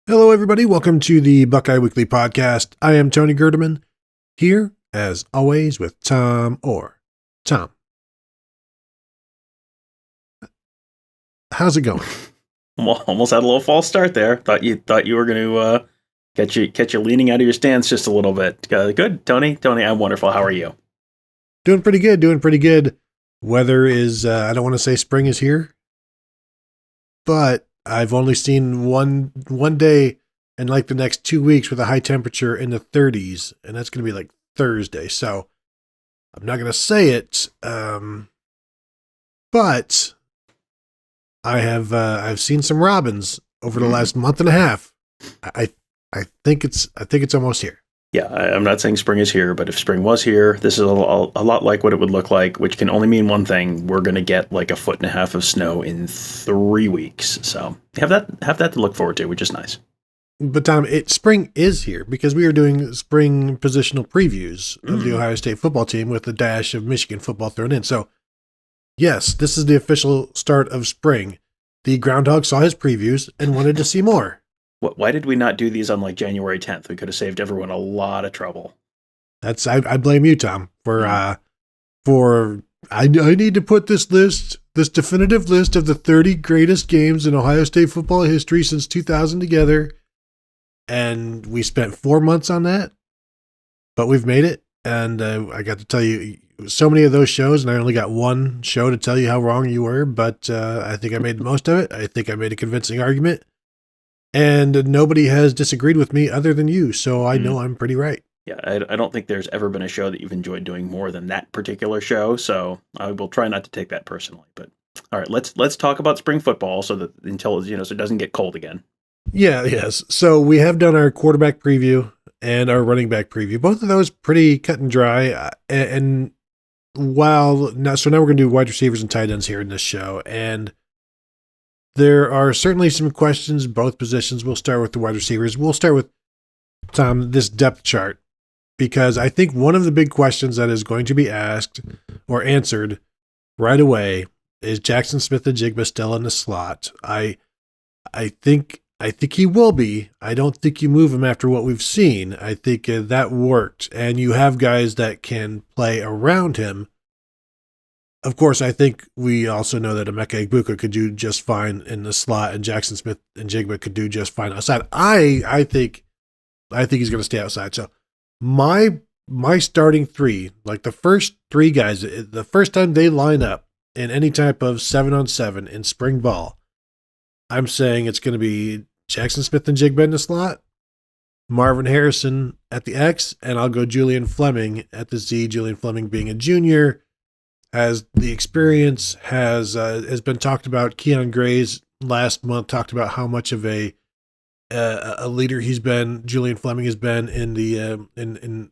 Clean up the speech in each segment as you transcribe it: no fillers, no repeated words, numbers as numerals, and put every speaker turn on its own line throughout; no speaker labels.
Hello, everybody. Welcome to the Buckeye Weekly Podcast. I am Tony Gerdeman, here, as always, with Tom Orr. Tom, how's it going?
Well, almost had a little false start there. Thought you were going to catch you leaning out of your stance just a little bit. Good, Tony. Tony, I'm wonderful. How are you?
Doing pretty good. Weather is, I don't want to say spring is here, but I've only seen one day in like the next 2 weeks with a high temperature in the 30s, and that's going to be like Thursday. So I'm not going to say it, but I've seen some robins over the last month and a half. I think it's almost here.
Yeah, I'm not saying spring is here, but if spring was here, this is a lot like what it would look like, which can only mean one thing: we're going to get like 1.5 feet of snow in 3 weeks. So have that to look forward to, which is nice.
But Tom, spring is here because we are doing spring positional previews of the Ohio State football team with a dash of Michigan football thrown in. So yes, this is the official start of spring. The groundhog saw his previews and wanted to see more.
Why did we not do these on like January 10th? We could have saved everyone a lot of trouble.
I blame you, Tom, for I need to put this definitive list of the 30 greatest games in Ohio State football history since 2000 together. And we spent 4 months on that, but we've made it. And I got to tell you so many of those shows, and I only got one show to tell you how wrong you were, but I think I made most of it. I think I made a convincing argument. And nobody has disagreed with me other than you, so I know I'm pretty right.
Yeah, I don't think there's ever been a show that you've enjoyed doing more than that particular show, so I will try not to take that personally. But all right, let's talk about spring football so that until so it doesn't get cold again.
Yes. So we have done our quarterback preview and our running back preview. Both of those pretty cut and dry. And now we're going to do wide receivers and tight ends here in this show. And there are certainly some questions, both positions. We'll start with the wide receivers. We'll start with, Tom, this depth chart, because I think one of the big questions that is going to be asked or answered right away is Jackson Smith-Njigba still in the slot? I think he will be. I don't think you move him after what we've seen. I think that worked. And you have guys that can play around him. Of course, I think we also know that Emeka Egbuka could do just fine in the slot, and Jackson Smith-Njigba could do just fine outside. I think he's going to stay outside. So my starting three, like the first three guys, the first time they line up in any type of 7-on-7 in spring ball, I'm saying it's going to be Jackson Smith-Njigba in the slot, Marvin Harrison at the X, and I'll go Julian Fleming at the Z. Julian Fleming being a junior, has the experience, has been talked about. Keon Gray's last month talked about how much of a leader he's been. Julian Fleming has been in the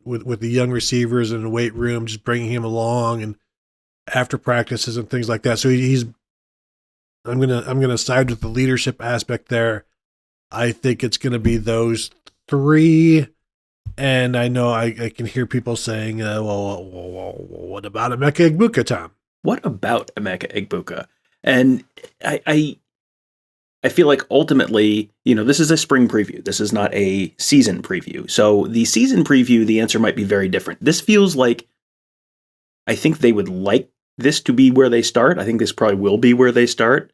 with the young receivers in the weight room, just bringing him along and after practices and things like that. So I'm gonna side with the leadership aspect there. I think it's gonna be those three, and I know I can hear people saying, "Well, what about Emeka Egbuka, Tom?"
What about Emeka Egbuka? And I feel like ultimately, this is a spring preview. This is not a season preview. So the season preview, the answer might be very different. This feels like I think they would like this to be where they start. I think this probably will be where they start.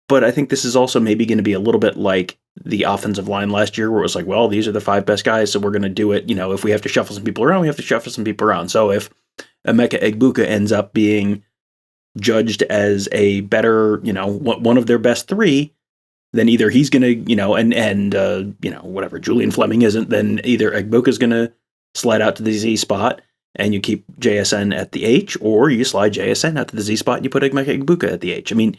But I think this is also maybe going to be a little bit like the offensive line last year, where it was like, well, these are the 5 best guys, so we're going to do it. If we have to shuffle some people around, we have to shuffle some people around. So if Emeka Egbuka ends up being judged as a better, one of their best 3, then either he's going to, whatever Julian Fleming isn't, then either Egbuka's going to slide out to the Z spot and you keep JSN at the H, or you slide JSN out to the Z spot and you put Emeka Egbuka at the H. I mean,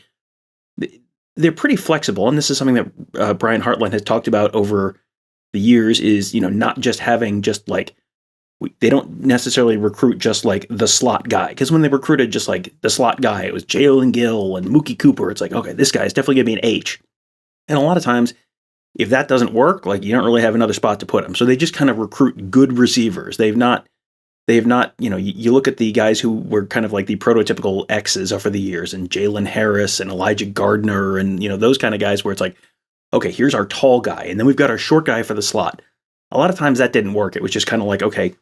they're pretty flexible, and this is something that Brian Hartline has talked about over the years, is, not just having just like, they don't necessarily recruit just like the slot guy, because when they recruited just like the slot guy, it was Jalen Gill and Mookie Cooper. It's like, okay, this guy's definitely going to be an H. And a lot of times, if that doesn't work, like, you don't really have another spot to put him. So they just kind of recruit good receivers. They have not, you look at the guys who were kind of like the prototypical X's over the years, and Jalen Harris and Elijah Gardner and, those kind of guys where it's like, okay, here's our tall guy, and then we've got our short guy for the slot. A lot of times that didn't work. It was just kind of like, okay,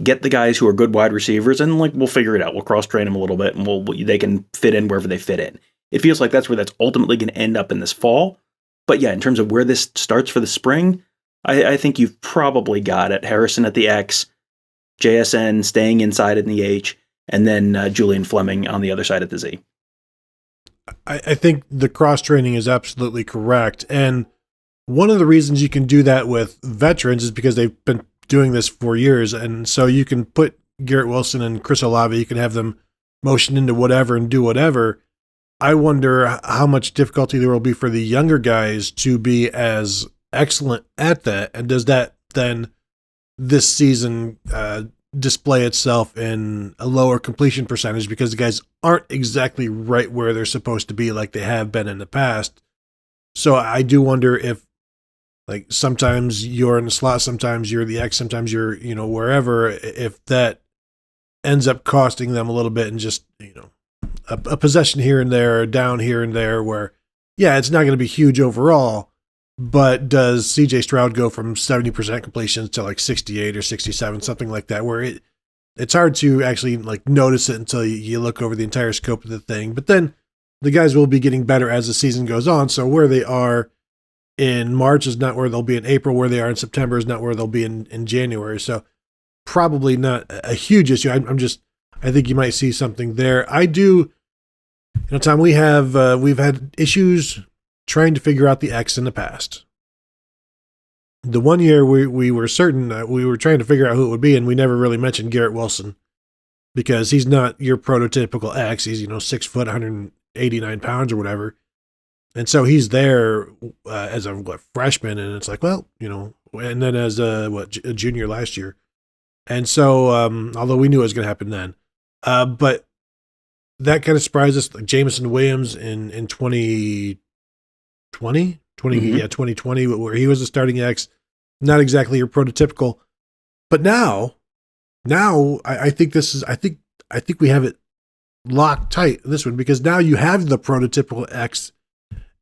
get the guys who are good wide receivers, and like we'll figure it out. We'll cross train them a little bit, and they can fit in wherever they fit in. It feels like that's where that's ultimately going to end up in this fall. But yeah, in terms of where this starts for the spring, I think you've probably got it. Harrison at the X, JSN staying inside in the H, and then Julian Fleming on the other side at the Z.
I think the cross-training is absolutely correct. And one of the reasons you can do that with veterans is because they've been doing this for years. And so you can put Garrett Wilson and Chris Olave, you can have them motion into whatever and do whatever. I wonder how much difficulty there will be for the younger guys to be as excellent at that. And does that then this season display itself in a lower completion percentage because the guys aren't exactly right where they're supposed to be like they have been in the past? So I do wonder if, like, sometimes you're in the slot, sometimes you're the X, sometimes you're, wherever, if that ends up costing them a little bit and just, a possession here and there, down here and there, where, yeah, it's not going to be huge overall, but does CJ Stroud go from 70% completions to like 68 or 67, something like that, where it's hard to actually like notice it until you look over the entire scope of the thing. But then the guys will be getting better as the season goes on. So where they are in March is not where they'll be in April. Where they are in September is not where they'll be in January. So probably not a huge issue. I think you might see something there. I do, Tom, we've had issues trying to figure out the X in the past. The one year we were certain that we were trying to figure out who it would be, and we never really mentioned Garrett Wilson because he's not your prototypical X. He's 6 foot, 189 pounds or whatever, and so he's there as a freshman, and it's like, well, and then as a junior last year, and so although we knew it was going to happen then, but that kind of surprised us. Like Jameson Williams in 2020, 2020, where he was a starting X, not exactly your prototypical, but now I think we have it locked tight, this one, because now you have the prototypical X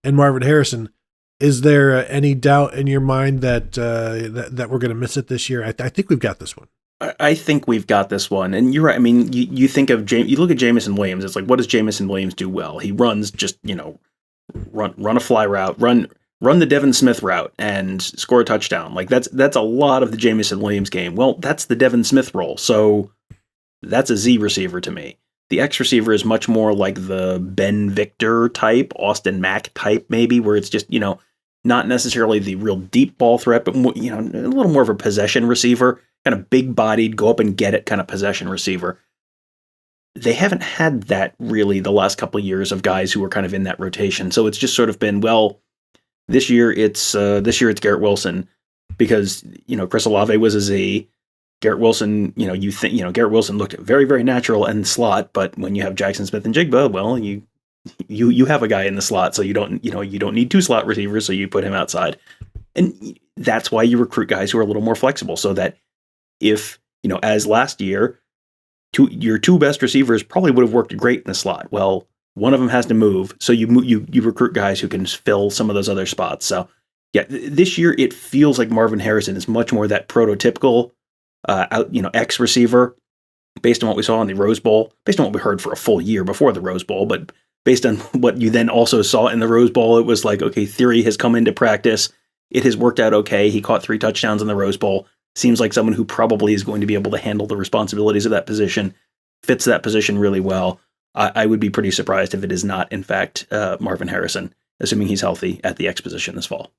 and Marvin Harrison. Is there any doubt in your mind that we're going to miss it this year? I think we've got this one.
I think we've got this one, and you're right. I mean, you think of you look at Jameson Williams. It's like, what does Jameson Williams do well? He runs just run a fly route, run the Devin Smith route, and score a touchdown. Like that's a lot of the Jameson Williams game. Well, that's the Devin Smith role, so that's a Z receiver to me. The X receiver is much more like the Ben Victor type, Austin Mack type, maybe, where it's just not necessarily the real deep ball threat, but a little more of a possession receiver. Kind of big-bodied, go up and get it kind of possession receiver. They haven't had that really the last couple of years of guys who were kind of in that rotation. So it's just sort of been, well, this year it's Garrett Wilson because Chris Olave was a Z. Garrett Wilson, Garrett Wilson looked very, very natural in the slot, but when you have Jackson Smith and Jigba, well, you have a guy in the slot, so you don't need two slot receivers, so you put him outside, and that's why you recruit guys who are a little more flexible, so that if, as last year, your two best receivers probably would have worked great in the slot. Well, one of them has to move, so you recruit guys who can fill some of those other spots. So, yeah, this year it feels like Marvin Harrison is much more that prototypical X receiver, based on what we saw in the Rose Bowl, based on what we heard for a full year before the Rose Bowl, but based on what you then also saw in the Rose Bowl, it was like, okay, theory has come into practice. It has worked out okay. He caught 3 touchdowns in the Rose Bowl. Seems like someone who probably is going to be able to handle the responsibilities of that position, fits that position really well. I would be pretty surprised if it is not, in fact, Marvin Harrison, assuming he's healthy at the X position this fall.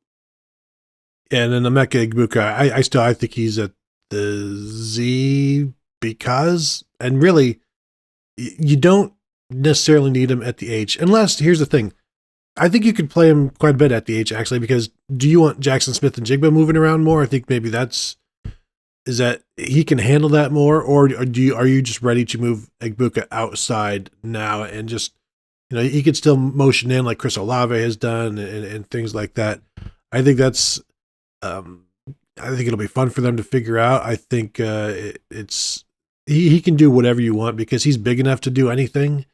And then the Emeka Egbuka, I think he's at the Z because, and really, you don't necessarily need him at the H, unless, here's the thing, I think you could play him quite a bit at the H, actually, because do you want Jackson Smith and Jigba moving around more? I think maybe is that he can handle that more, or are you just ready to move Egbuka outside now and just, he could still motion in like Chris Olave has done and things like that. I think that's, I think it'll be fun for them to figure out. I think he can do whatever you want because he's big enough to do anything.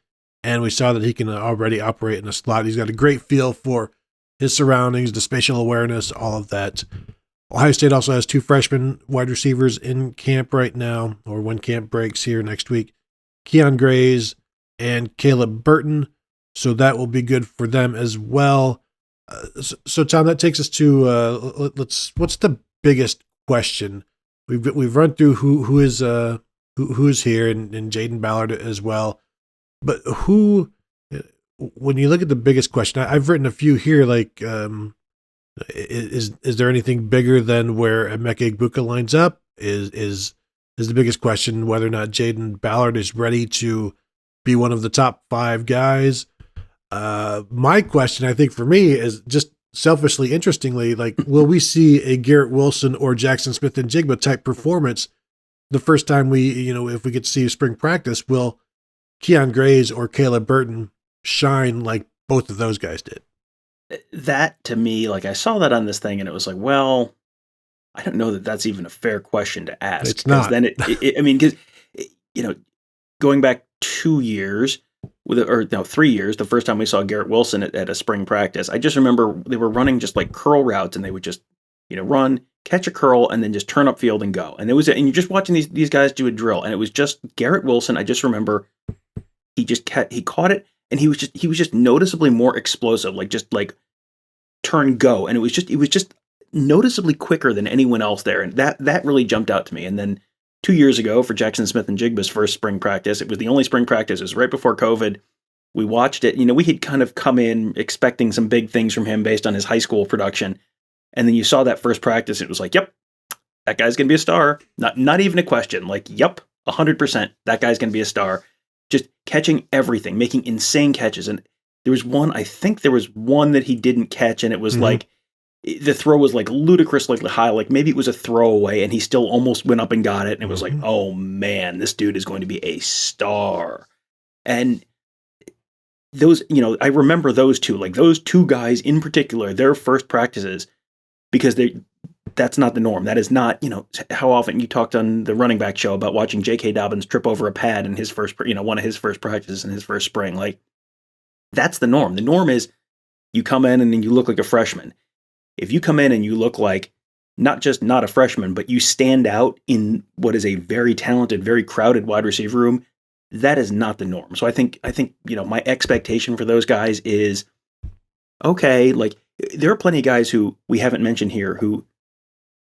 And we saw that he can already operate in a slot. He's got a great feel for his surroundings, the spatial awareness, all of that. Ohio State also has 2 freshman wide receivers in camp right now, or when camp breaks here next week, Keon Grays and Caleb Burton. So that will be good for them as well. So Tom, that takes us to what's the biggest question? We've run through who is here and Jaden Ballard as well, but who, when you look at the biggest question, I've written a few here, like is there anything bigger than where Emeka Egbuka lines up? Is the biggest question whether or not Jaden Ballard is ready to be one of the top 5 guys? My question, I think for me, is just selfishly, interestingly, like, will we see a Garrett Wilson or Jackson Smith-Njigba type performance the first time if we get to see spring practice? Will Keon Grays or Caleb Burton shine like both of those guys did?
That, to me, like, I saw that on this thing and it was like, well, I don't know that that's even a fair question to ask.
It's not.
Then because going back 2 years, 3 years, the first time we saw Garrett Wilson at a spring practice, I just remember they were running just like curl routes, and they would just, run, catch a curl, and then just turn upfield and go. And you're just watching these guys do a drill, and it was just Garrett Wilson. I just remember he caught it, and he was just noticeably more explosive, like turn go, and it was just noticeably quicker than anyone else there, and that really jumped out to me. And then 2 years ago, for Jackson Smith-Njigba's first spring practice, it was the only spring practice. It was right before COVID. We watched it. We had kind of come in expecting some big things from him based on his high school production, and then you saw that first practice. It was like, yep, that guy's gonna be a star. Not even a question. Like, yep, 100%, that guy's gonna be a star. Just catching everything, making insane catches. And there was one that he didn't catch, and it was like, the throw was like ludicrously high, like maybe it was a throwaway, and he still almost went up and got it. And it was like, oh man, this dude is going to be a star. And those, I remember those two guys in particular, their first practices, because that's not the norm. That is not, how often you talked on the running back show about watching J.K. Dobbins trip over a pad in his first, one of his first practices in his first spring. Like, that's the norm. The norm is you come in and then you look like a freshman. If you come in and you look like not just not a freshman, but you stand out in what is a very talented, very crowded wide receiver room, that is not the norm. So I think my expectation for those guys is, okay, like, there are plenty of guys who we haven't mentioned here who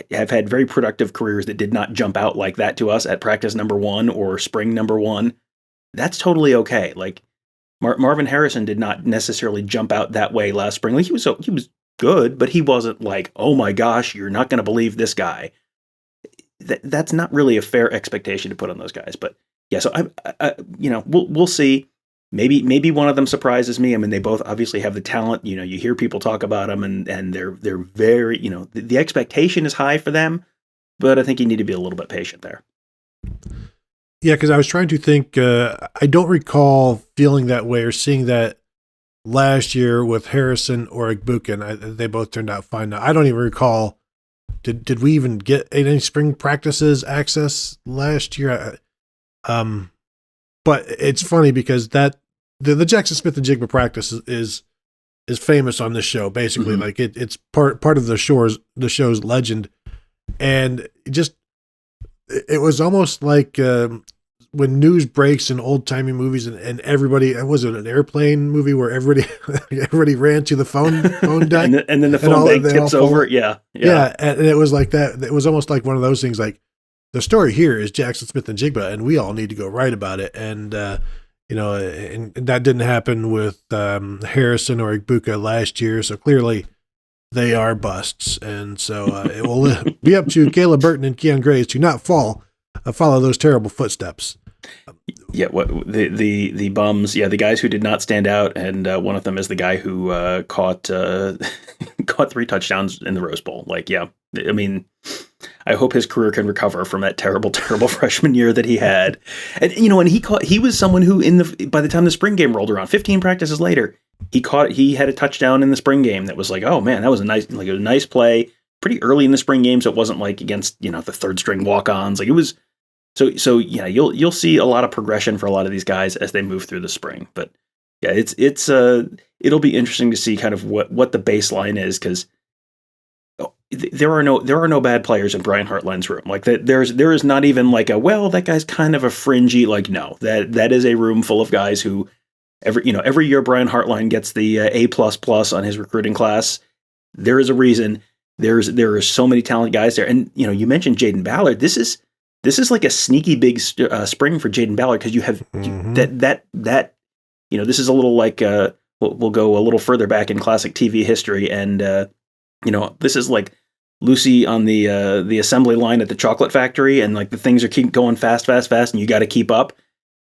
have had very productive careers that did not jump out like that to us at practice number 1 or spring number 1. That's totally okay. Like, Marvin Harrison did not necessarily jump out that way last spring. Like, he was good, but he wasn't like, oh my gosh, you're not going to believe this guy. That's not really a fair expectation to put on those guys. But yeah, so we'll see. Maybe one of them surprises me. I mean, they both obviously have the talent. You hear people talk about them, and they're very, the expectation is high for them. But I think you need to be a little bit patient there.
Yeah, because I was trying to think. I don't recall feeling that way or seeing that last year with Harrison or Egbuka, and they both turned out fine. Now, I don't even recall. Did we even get any spring practices access last year? But it's funny because that the Jackson Smith-Njigba practice is famous on this show. Basically, like it's part of the show's legend, and it was almost like when news breaks in old timey movies and everybody, was it an airplane movie where everybody ran to the phone deck
and then the phone deck tips over. Yeah.
And it was like that. It was almost like one of those things. Like, the story here is Jackson Smith-Njigba, and we all need to go write about it. And and that didn't happen with Harrison or Egbuka last year. So clearly they are busts. And so it will be up to Caleb Burton and Keon Grays to not follow those terrible footsteps.
Yeah, what the bums? Yeah, the guys who did not stand out, and one of them is the guy who caught 3 touchdowns in the Rose Bowl. Like, yeah, I mean, I hope his career can recover from that terrible freshman year that he had. And and he was someone who by the time the spring game rolled around, 15 practices later, he had a touchdown in the spring game that was like, oh man, that was a nice play, pretty early in the spring game, so it wasn't like against the 3rd string walk-ons. Like, it was. So yeah, you'll see a lot of progression for a lot of these guys as they move through the spring. But Yeah, it'll be interesting to see kind of what the baseline is, because there are no bad players in Brian Hartline's room. Like there is not even like that guy's kind of a fringy, like, no, that is a room full of guys who every year Brian Hartline gets the A++ on his recruiting class. There is a reason. There are so many talented guys there. And you mentioned Jaden Ballard. This is like a sneaky big spring for Jaden Ballard, because you have that this is a little like we'll go a little further back in classic TV history, and this is like Lucy on the assembly line at the chocolate factory, and like the things are keep going fast, and you got to keep up.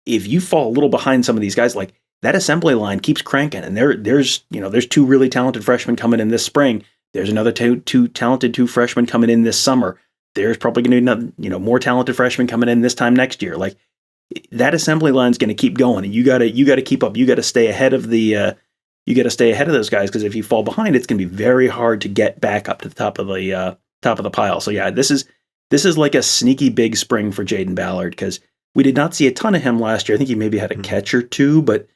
If you fall a little behind some of these guys, like that assembly line keeps cranking, and there's two really talented freshmen coming in this spring. There's another two talented freshmen coming in this summer. There's probably going to be more talented freshmen coming in this time next year. Like that assembly line's going to keep going, and you got to keep up. You got to stay ahead of those guys, because if you fall behind, it's going to be very hard to get back up to the top of the pile. So yeah, this is like a sneaky big spring for Jaden Ballard, because we did not see a ton of him last year. I think he maybe had a catch or two, but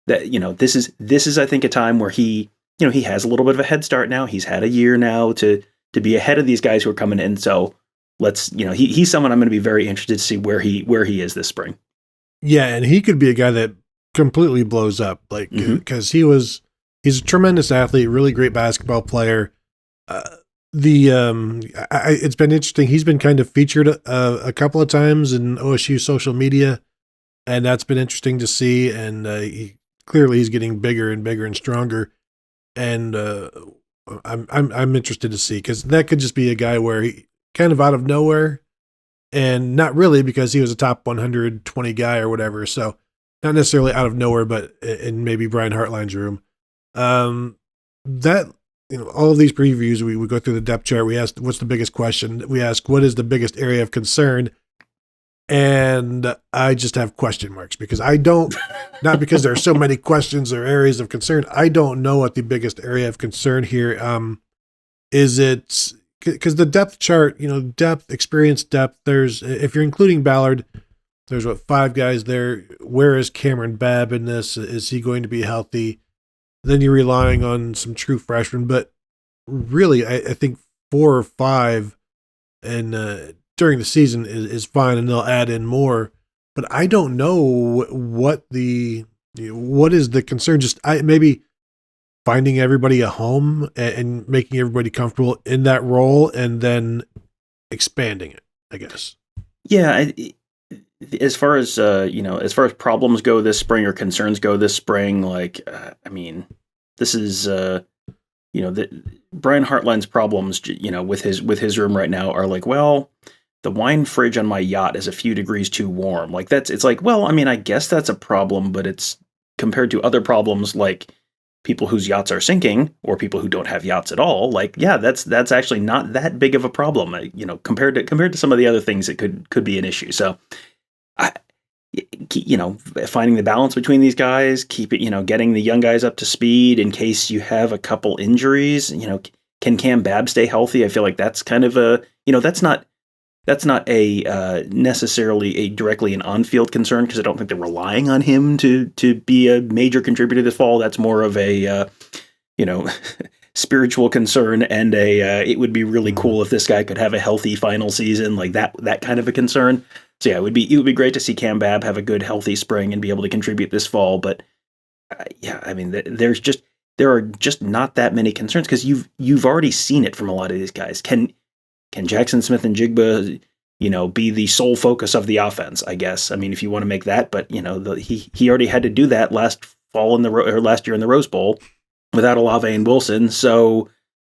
that this is I think a time where he has a little bit of a head start now. He's had a year now to be ahead of these guys who are coming in. So he's someone I'm going to be very interested to see where he is this spring.
Yeah, and he could be a guy that completely blows up, like, because he's a tremendous athlete, really great basketball player. It's been interesting. He's been kind of featured a couple of times in OSU social media, and that's been interesting to see. And he's getting bigger and bigger and stronger. And I'm interested to see, because that could just be a guy where he kind of out of nowhere, and not really, because he was a top 120 guy or whatever. So not necessarily out of nowhere, but in maybe Brian Hartline's room. That, all of these previews, we go through the depth chart. We asked, what's the biggest question? We ask, what is the biggest area of concern? And I just have question marks, because I don't, not because there are so many questions or areas of concern. I don't know what the biggest area of concern here is. It because the depth chart, depth, experience depth, there's, if you're including Ballard, there's 5 guys there. Where is Cameron Babb in this? Is he going to be healthy? Then you're relying on some true freshmen, but really, I think 4 or 5 and during the season is fine, and they'll add in more. But I don't know what is the concern. Just maybe finding everybody a home and making everybody comfortable in that role, and then expanding it, I guess.
Yeah, as far as problems go this spring, or concerns go this spring, like this is Brian Hartline's problems, with his room right now are like, well, the wine fridge on my yacht is a few degrees too warm. Like it's like, well, I guess that's a problem, but it's compared to other problems like people whose yachts are sinking, or people who don't have yachts at all. Like, yeah, that's actually not that big of a problem, compared to some of the other things that could be an issue. So, finding the balance between these guys, getting the young guys up to speed in case you have a couple injuries. Can Cam Babb stay healthy? I feel like that's kind of that's not a necessarily a directly an on-field concern, because I don't think they're relying on him to be a major contributor this fall. That's more of a spiritual concern, and it would be really cool if this guy could have a healthy final season, like that kind of a concern. So yeah, it would be great to see Cam Babb have a good, healthy spring and be able to contribute this fall. But there are just not that many concerns, because you've already seen it from a lot of these guys. Can Jackson Smith and Jigba, be the sole focus of the offense? I guess. If you want to make that, but he already had to do that last year in the Rose Bowl without Olave and Wilson. So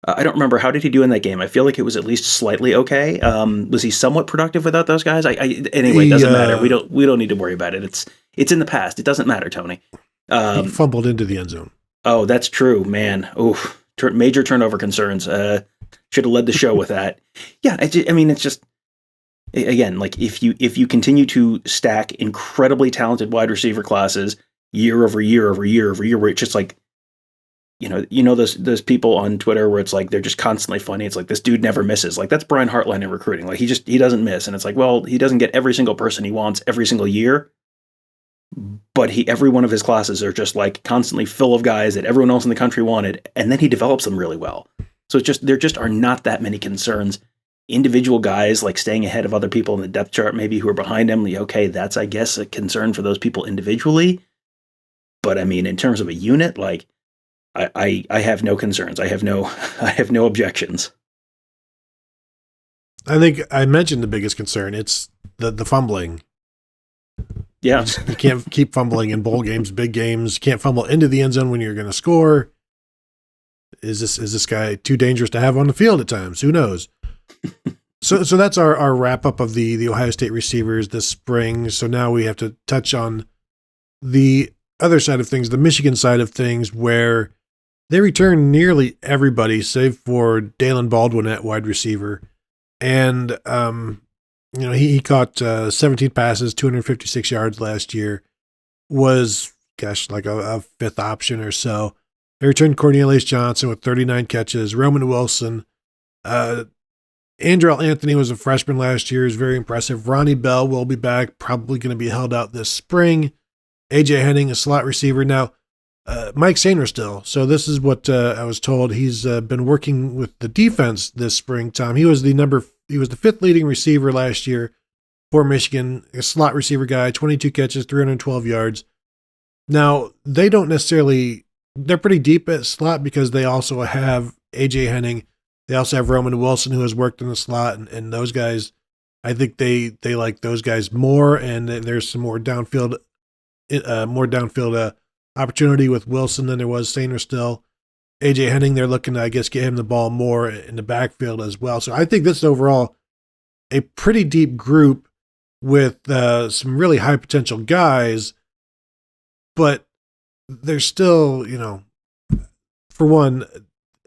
I don't remember, how did he do in that game? I feel like it was at least slightly okay. Was he somewhat productive without those guys? Anyway, it doesn't matter. We don't need to worry about it. It's in the past. It doesn't matter, Tony.
He fumbled into the end zone.
Oh, that's true, man. Oof, major turnover concerns. Should have led the show with that. Yeah, it's just, again, like if you continue to stack incredibly talented wide receiver classes year over year over year over year, where it's just like, those people on Twitter where it's like they're just constantly funny. It's like, this dude never misses. Like, that's Brian Hartline in recruiting. Like, he doesn't miss, and it's like, well, he doesn't get every single person he wants every single year, but every one of his classes are just like constantly full of guys that everyone else in the country wanted, and then he develops them really well. So there just are not that many concerns. Individual guys like staying ahead of other people in the depth chart, maybe who are behind him. Okay, that's I guess a concern for those people individually. But I mean, in terms of a unit, like I have no concerns. I have no objections.
I think I mentioned the biggest concern. It's the fumbling.
Yeah.
You can't keep fumbling in bowl games, big games. You can't fumble into the end zone when you're going to score. Is this guy too dangerous to have on the field at times? Who knows? So that's our wrap up of the Ohio State receivers this spring. So now we have to touch on the other side of things, the Michigan side of things, where they returned nearly everybody save for Dalen Baldwin at wide receiver. And, he caught 17 passes, 256 yards last year, was, like a fifth option or so. They returned Cornelius Johnson with 39 catches, Roman Wilson. Andrell Anthony was a freshman last year, is very impressive. Ronnie Bell will be back, probably going to be held out this spring. AJ Henning, a slot receiver. Now, Mike Sainristil. So this is what I was told. He's been working with the defense this spring, Tom. He was the fifth leading receiver last year for Michigan, a slot receiver guy, 22 catches, 312 yards. Now, they're pretty deep at slot because they also have AJ Henning. They also have Roman Wilson, who has worked in the slot, and those guys, I think they like those guys more, and there's some more downfield opportunity with Wilson than there was Sainristil. AJ Henning, they're looking to, I guess, get him the ball more in the backfield as well. So I think this is overall a pretty deep group with some really high potential guys, but there's still, for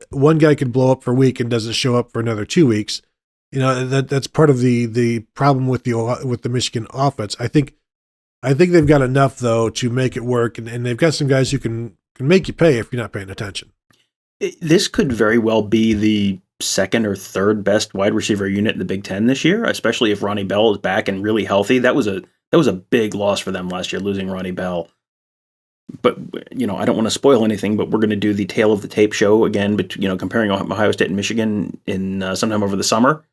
one guy could blow up for a week and doesn't show up for another 2 weeks. That's part of the problem with the Michigan offense. I think they've got enough though to make it work, and they've got some guys who can make you pay if you're not paying attention.
This could very well be the second or third best wide receiver unit in the Big Ten this year, especially if Ronnie Bell is back and really healthy. That was a big loss for them last year, losing Ronnie Bell. But, I don't want to spoil anything, but we're going to do the Tale of the Tape show again, comparing Ohio State and Michigan in sometime over the summer.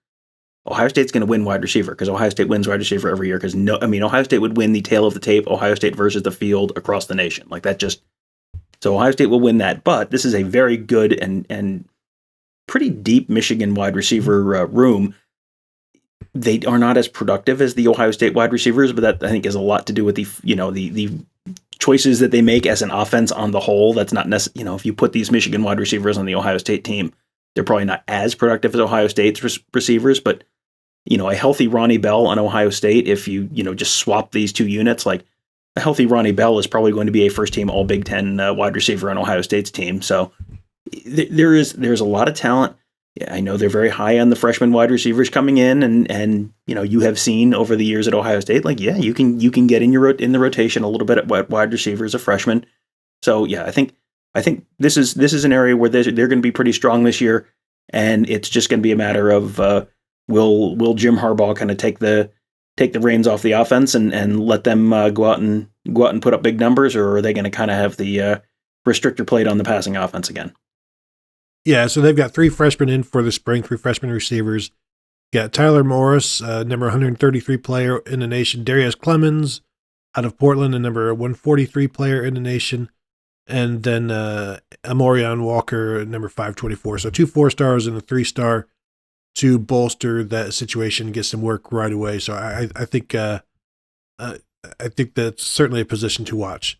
Ohio State's going to win wide receiver because Ohio State wins wide receiver every year. Because Ohio State would win the Tale of the Tape, Ohio State versus the field across the nation. So Ohio State will win that. But this is a very good and pretty deep Michigan wide receiver room. They are not as productive as the Ohio State wide receivers, but that I think has a lot to do with the choices that they make as an offense on the whole. That's not necessarily, if you put these Michigan wide receivers on the Ohio State team, they're probably not as productive as Ohio State's receivers, but a healthy Ronnie Bell on Ohio State, if you just swap these two units, like a healthy Ronnie Bell is probably going to be a first team All Big Ten wide receiver on Ohio State's team. So there's a lot of talent. Yeah, I know they're very high on the freshman wide receivers coming in, and you have seen over the years at Ohio State, you can get in the rotation a little bit at wide receiver as a freshman. So yeah, I think this is an area where they're going to be pretty strong this year, and it's just going to be a matter of will Jim Harbaugh kind of take the reins off the offense and let them go out and put up big numbers, or are they going to kind of have the restrictor plate on the passing offense again?
Yeah, so they've got three freshmen in for the spring, three freshman receivers. Got Tyler Morris, number 133 player in the nation. Darius Clemens out of Portland, a number 143 player in the nation. And then Amorion Walker, number 524. So 2 4-stars and a 3-star to bolster that situation, get some work right away. So I think that's certainly a position to watch.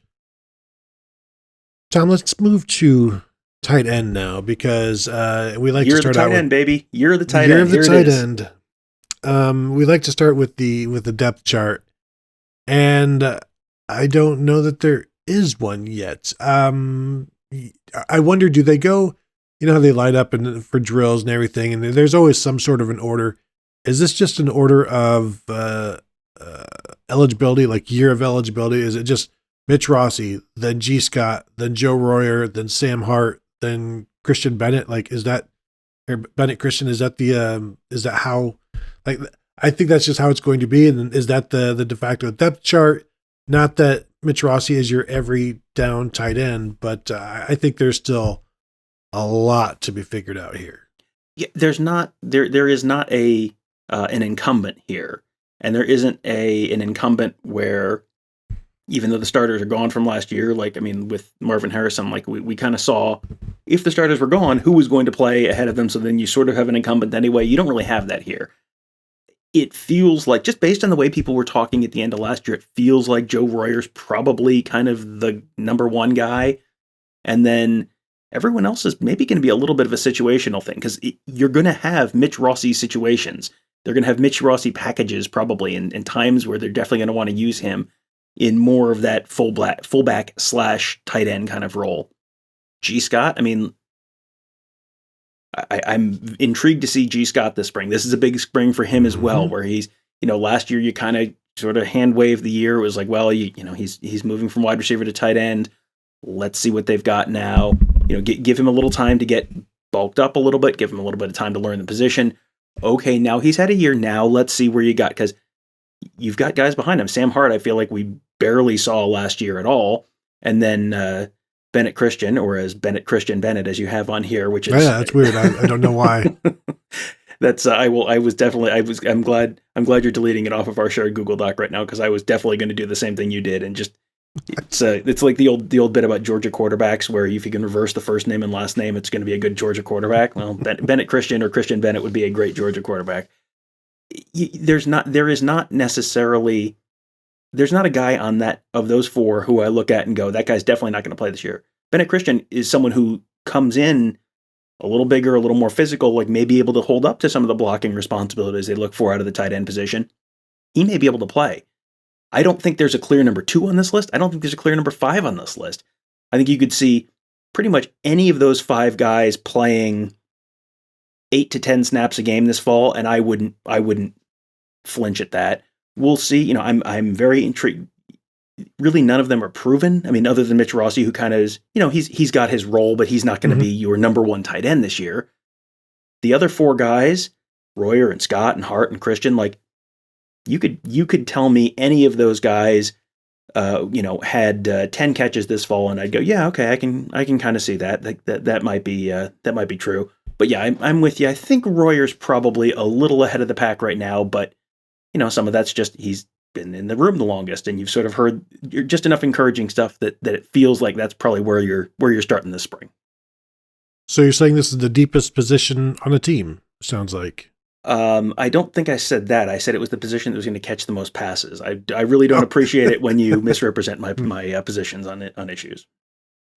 Tom, let's move to tight end now, because we like to start out with... You're the tight
end, baby. You're the tight end.
You're the tight end. We like to start with the depth chart, and I don't know that there is one yet. I wonder, do they go, how they light up for drills and everything, and there's always some sort of an order. Is this just an order of eligibility, like year of eligibility? Is it just Mitch Rossi, then G. Scott, then Joe Royer, then Sam Hart, then Christian Bennett? Bennett Christian, is that how, I think that's just how it's going to be. And is that the de facto depth chart? Not that Mitch Rossi is your every down tight end, but I think there's still a lot to be figured out here.
Yeah, there is not an incumbent here, and there isn't an incumbent where, even though the starters are gone from last year, like, I mean, with Marvin Harrison, like we kind of saw if the starters were gone, who was going to play ahead of them. So then you sort of have an incumbent anyway. You don't really have that here. It feels like, just based on the way people were talking at the end of last year, it feels like Joe Royer's probably kind of the number one guy. And then everyone else is maybe going to be a little bit of a situational thing, because you're going to have Mitch Rossi situations. They're going to have Mitch Rossi packages probably in times where they're definitely going to want to use him in more of that fullback / tight end kind of role. G. Scott, I mean, I'm intrigued to see G. Scott this spring. This is a big spring for him as well, where he's, last year you kind of sort of hand waved the year. It was like, well, he's moving from wide receiver to tight end. Let's see what they've got now. Give him a little time to get bulked up a little bit. Give him a little bit of time to learn the position. Okay, now he's had a year. Now let's see where you got, because you've got guys behind him. Sam Hart, I feel like we barely saw last year at all. And then Bennett Christian, or as Bennett Christian Bennett, as you have on here, which is
that's weird. I don't know why.
That's I'm glad you're deleting it off of our shared Google Doc right now, because I was definitely going to do the same thing you did, and just it's like the old bit about Georgia quarterbacks, where if you can reverse the first name and last name, it's going to be a good Georgia quarterback. Well, Bennett Christian or Christian Bennett would be a great Georgia quarterback. There's not a guy on that of those four who I look at and go, that guy's definitely not going to play this year. Bennett Christian is someone who comes in a little bigger, a little more physical, like may be able to hold up to some of the blocking responsibilities they look for out of the tight end position. He may be able to play. I don't think there's a clear number 2 on this list. I don't think there's a clear number 5 on this list. I think you could see pretty much any of those 5 guys playing 8 to 10 snaps a game this fall, and I wouldn't flinch at that. We'll see. I'm very intrigued. Really, none of them are proven. I mean, other than Mitch Rossi, who kind of is, he's got his role, but he's not going to be your number 1 tight end this year. The other 4 guys, Royer and Scott and Hart and Christian, like you could tell me any of those guys, had 10 catches this fall, and I'd go, yeah, okay, I can kind of see that. That might be true. But yeah, I'm with you. I think Royer's probably a little ahead of the pack right now, but some of that's just he's been in the room the longest, and you've sort of heard just enough encouraging stuff that it feels like that's probably where you're starting this spring.
So you're saying this is the deepest position on a team, sounds like.
I don't think I said that. I said it was the position that was going to catch the most passes. I really don't appreciate it when you misrepresent my positions on issues.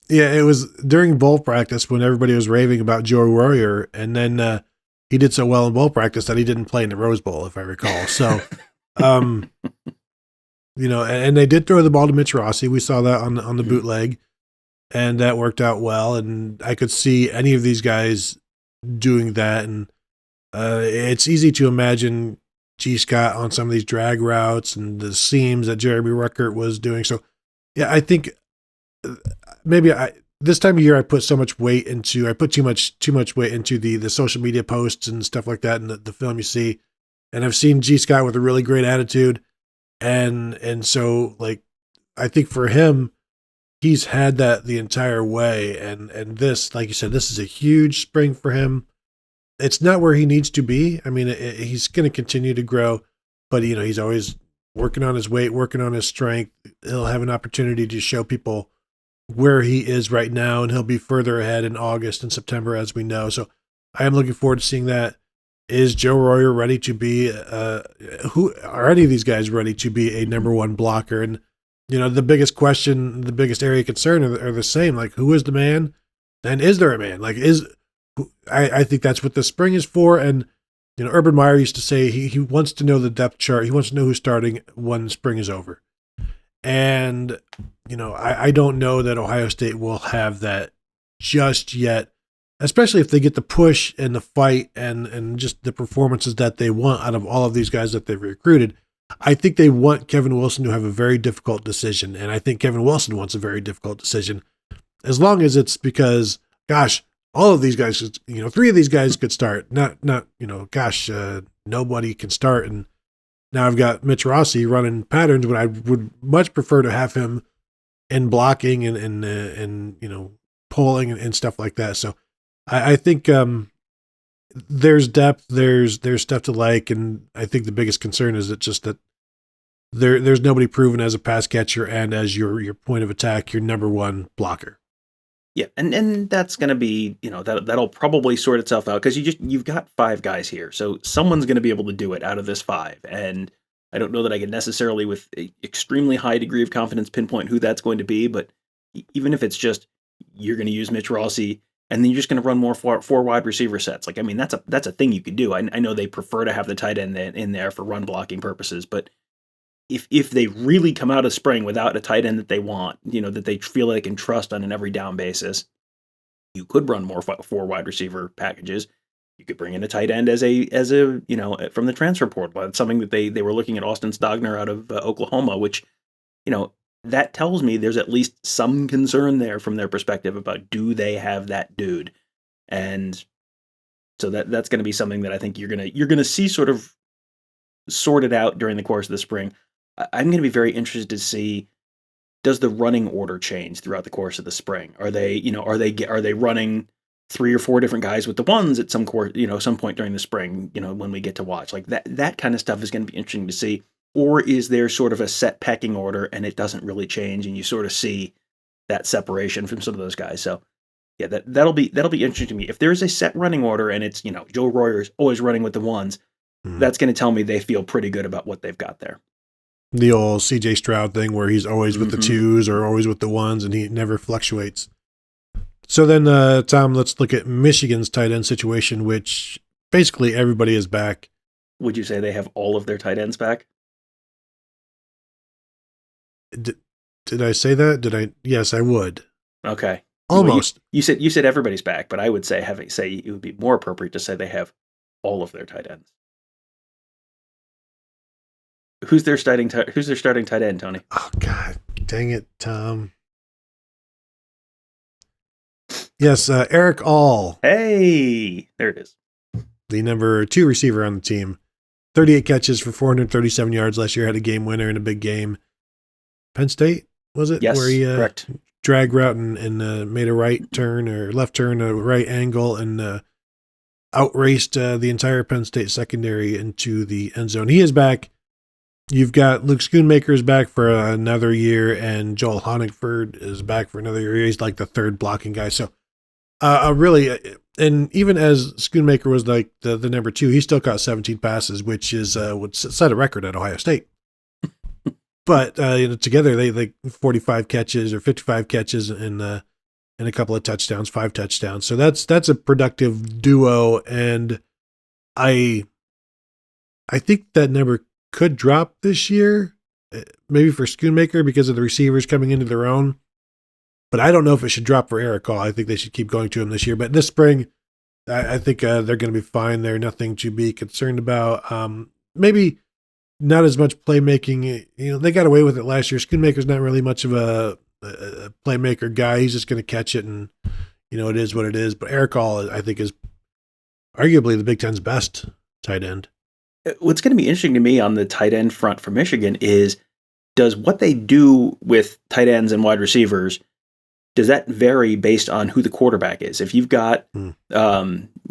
Yeah, it was during bowl practice when everybody was raving about Joe Royer, and then he did so well in bowl practice that he didn't play in the Rose Bowl, if I recall. So, and they did throw the ball to Mitch Rossi. We saw that on the bootleg, and that worked out well. And I could see any of these guys doing that. And it's easy to imagine G. Scott on some of these drag routes and the seams that Jeremy Ruckert was doing. So, yeah, I think maybe this time of year I put too much weight into the social media posts and stuff like that, and the film you see. And I've seen G. Scott with a really great attitude, and so like I think for him, he's had that the entire way, and this, like you said, this is a huge spring for him. It's not where he needs to be. I mean, he's going to continue to grow, but he's always working on his weight, working on his strength. He'll have an opportunity to show people where he is right now, and he'll be further ahead in August and September, as we know. So I am looking forward to seeing that. Is Joe Royer ready to be, who are any of these guys ready to be a number 1 blocker? And, the biggest question, the biggest area of concern are the same. Like, who is the man? And is there a man? Like, I think that's what the spring is for. And, Urban Meyer used to say he wants to know the depth chart. He wants to know who's starting when spring is over. And, I don't know that Ohio State will have that just yet, especially if they get the push and the fight and just the performances that they want out of all of these guys that they've recruited. I think they want Kevin Wilson to have a very difficult decision, and I think Kevin Wilson wants a very difficult decision, as long as it's because, gosh, all of these guys, 3 of these guys could start. Not nobody can start, and Now I've got Mitch Rossi running patterns, but I would much prefer to have him in blocking and pulling and stuff like that. So I think there's depth, there's stuff to like, and I think the biggest concern is that there's nobody proven as a pass catcher and as your point of attack, your number one blocker.
Yeah, and that's going to be, that'll probably sort itself out because you've got 5 guys here, so someone's going to be able to do it out of this 5. And I don't know that I can necessarily, with an extremely high degree of confidence, pinpoint who that's going to be. But even if it's just you're going to use Mitch Rossi, and then you're just going to run more 4 wide receiver sets, like, I mean, that's a thing you could do. I know they prefer to have the tight end in there for run blocking purposes, but if they really come out of spring without a tight end that they want, that they feel they can trust on an every down basis, you could run more 4 wide receiver packages. You could bring in a tight end as a from the transfer portal. That's something that they were looking at Austin Stogner out of Oklahoma, which, that tells me there's at least some concern there from their perspective about, do they have that dude? And so that's going to be something that I think you're going to see sort of sorted out during the course of the spring. I'm going to be very interested to see, does the running order change throughout the course of the spring? Are they running 3 or 4 different guys with the ones at some point during the spring, when we get to watch? Like that kind of stuff is going to be interesting to see. Or is there sort of a set pecking order and it doesn't really change and you sort of see that separation from some of those guys? So yeah, that'll be interesting to me. If there's a set running order and it's, Joe Royer is always running with the ones, that's going to tell me they feel pretty good about what they've got there.
The old CJ Stroud thing where he's always with the 2s or always with the 1s and he never fluctuates. So then, Tom, let's look at Michigan's tight end situation, which basically everybody is back.
Would you say they have all of their tight ends back?
Did I say that? Yes, I would.
Okay.
Almost.
Well, you said everybody's back, but I would say it would be more appropriate to say they have all of their tight ends. Who's their starting tight end, Tony?
Oh God, dang it, Tom. Yes, Eric All.
Hey, there it is.
The number 2 receiver on the team. 38 catches for 437 yards last year. Had a game winner in a big game. Penn State, was it?
Yes,
where he
correct.
Drag route and made a right turn or left turn, a right angle, and outraced the entire Penn State secondary into the end zone. He is back. You've got Luke Schoonmaker is back for another year, and Joel Honigford is back for another year. He's like the 3rd blocking guy. So really, and even as Schoonmaker was like the number 2, he still caught 17 passes, which is would set a record at Ohio State. But together they 45 catches or 55 catches and a couple of touchdowns, 5 touchdowns. So that's a productive duo, and I think that number could drop this year, maybe for Schoonmaker because of the receivers coming into their own. But I don't know if it should drop for Eric Hall. I think they should keep going to him this year. But this spring, I think they're going to be fine. They're nothing to be concerned about. Maybe not as much playmaking. They got away with it last year. Schoonmaker's not really much of a playmaker guy. He's just going to catch it, and it is what it is. But Eric Hall, I think, is arguably the Big Ten's best tight end.
What's going to be interesting to me on the tight end front for Michigan is, does what they do with tight ends and wide receivers, does that vary based on who the quarterback is? If you've got JJ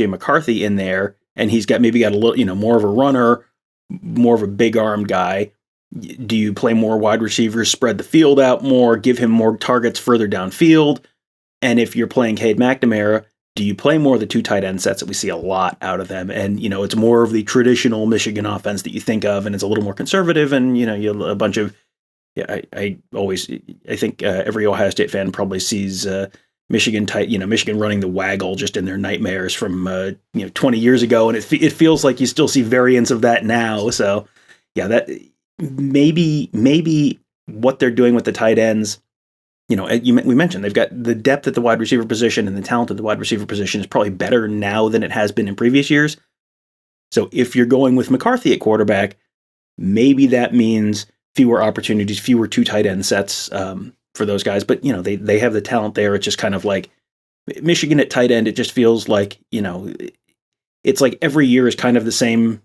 McCarthy in there, and he's maybe got a little, more of a runner, more of a big arm guy, do you play more wide receivers, spread the field out more, give him more targets further downfield? And if you're playing Cade McNamara, do you play more of the 2 tight end sets that we see a lot out of them? And, it's more of the traditional Michigan offense that you think of, and it's a little more conservative, and, you have a bunch of, I think every Ohio State fan probably sees Michigan running the waggle just in their nightmares from 20 years ago, and it feels like you still see variants of that now. So yeah, that maybe what they're doing with the tight ends, we mentioned they've got the depth at the wide receiver position, and the talent at the wide receiver position is probably better now than it has been in previous years. So if you're going with McCarthy at quarterback, maybe that means fewer opportunities, fewer 2 tight end sets for those guys. But, they have the talent there. It's just kind of like Michigan at tight end. It just feels like, it's like every year is kind of the same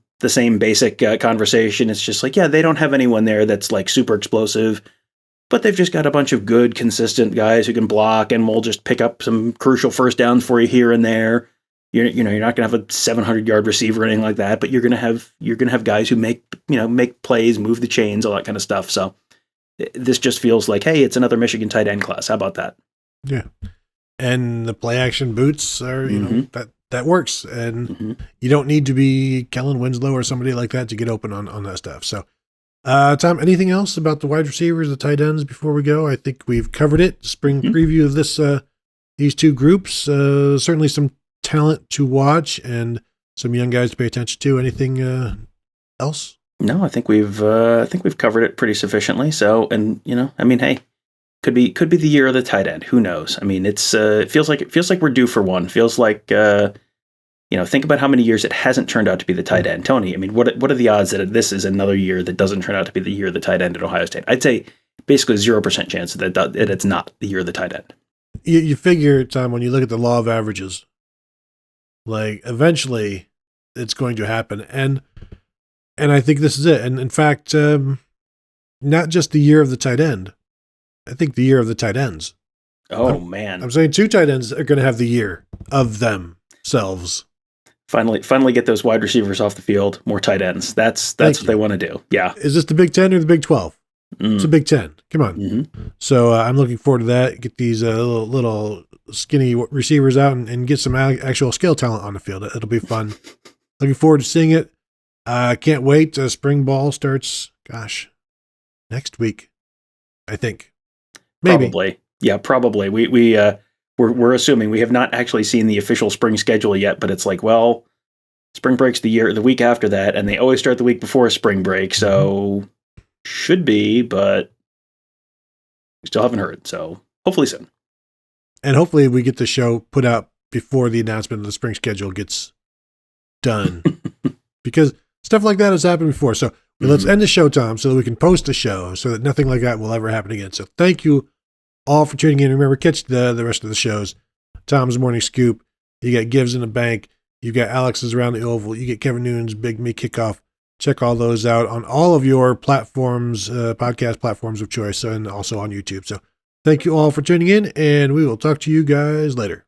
basic conversation. It's just like, yeah, they don't have anyone there that's like super explosive, but they've just got a bunch of good, consistent guys who can block and will just pick up some crucial first downs for you here and there. You're not going to have a 700-yard receiver or anything like that, but you're going to have guys who make plays, move the chains, all that kind of stuff. So this just feels like, hey, it's another Michigan tight end class. How about that?
Yeah. And the play action boots are, that works. And you don't need to be Kellen Winslow or somebody like that to get open on that stuff. So, Tom, anything else about the wide receivers, the tight ends before we go? I think we've covered it. Spring preview of these two groups. Certainly some talent to watch and some young guys to pay attention to. Anything else?
No, I think we've covered it pretty sufficiently. So, and hey, could be the year of the tight end. Who knows? I mean, it feels like we're due for one. Feels like think about how many years it hasn't turned out to be the tight end. Tony, I mean, what are the odds that this is another year that doesn't turn out to be the year of the tight end at Ohio State? I'd say basically 0% chance that it's not the year of the tight end.
You figure, Tom, when you look at the law of averages, like eventually it's going to happen. And I think this is it. And in fact, not just the year of the tight end, I think the year of the tight ends.
Oh, man.
I'm saying two tight ends are going to have the year of themselves.
Finally get those wide receivers off the field, more tight ends. That's what they want to do. Yeah.
Is this the Big 10 or the Big 12? It's a Big 10. Come on. So I'm looking forward to that. Get these little skinny receivers out and get some actual skill talent on the field. It'll be fun. Looking forward to seeing it. Can't wait. Spring ball starts, next week, I think. Maybe.
Probably. Yeah, probably. We're assuming. We have not actually seen the official spring schedule yet, but it's like, well, spring break's the week after that, and they always start the week before spring break, so should be, but we still haven't heard. So hopefully soon.
And hopefully we get the show put out before the announcement of the spring schedule gets done. Because stuff like that has happened before. So let's end the show, Tom, so that we can post a show so that nothing like that will ever happen again. So thank you all for tuning in. Remember, catch the rest of the shows. Tom's Morning Scoop. You got Gives in the Bank. You got Alex's Around the Oval. You get Kevin Noon's Big Me Kickoff. Check all those out on all of your platforms, podcast platforms of choice, and also on YouTube. So thank you all for tuning in, and we will talk to you guys later.